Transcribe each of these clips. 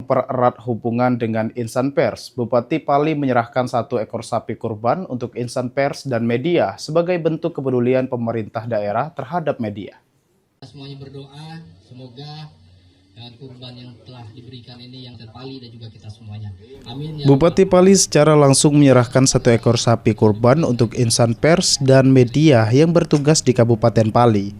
mempererat hubungan dengan insan pers, Bupati Pali menyerahkan 1 ekor sapi kurban untuk insan pers dan media sebagai bentuk kepedulian pemerintah daerah terhadap media. Semuanya berdoa, semoga kurban yang telah diberikan ini yang terpali dan juga kita semuanya. Amin. Bupati Pali secara langsung menyerahkan 1 ekor sapi kurban untuk insan pers dan media yang bertugas di Kabupaten Pali.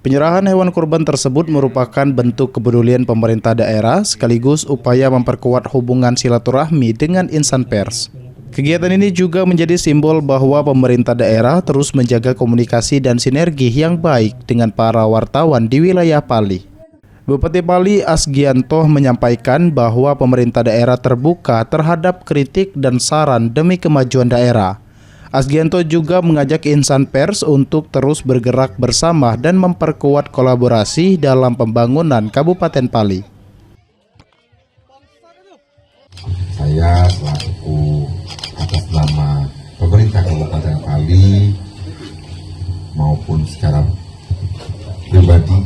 Penyerahan hewan kurban tersebut merupakan bentuk kepedulian pemerintah daerah sekaligus upaya memperkuat hubungan silaturahmi dengan insan pers. Kegiatan ini juga menjadi simbol bahwa pemerintah daerah terus menjaga komunikasi dan sinergi yang baik dengan para wartawan di wilayah Pali. Bupati Pali Asgianto menyampaikan bahwa pemerintah daerah terbuka terhadap kritik dan saran demi kemajuan daerah. Asgianto juga mengajak insan pers untuk terus bergerak bersama dan memperkuat kolaborasi dalam pembangunan Kabupaten Pali. Saya selaku atas nama pemerintah Kabupaten Pali maupun secara pribadi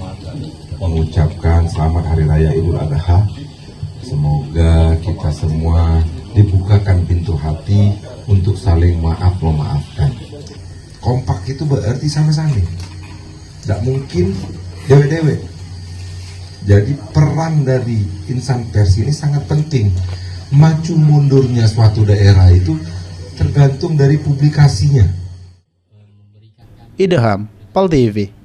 mengucapkan selamat Hari Raya Idul Adha. Semoga kita semua dibukakan pintu hati untuk saling memaafkan. Kompak itu berarti sama-sama. Tidak mungkin dewe-dewe. Jadi peran dari insan pers ini sangat penting. Maju mundurnya suatu daerah itu tergantung dari publikasinya. Idham, Pal TV.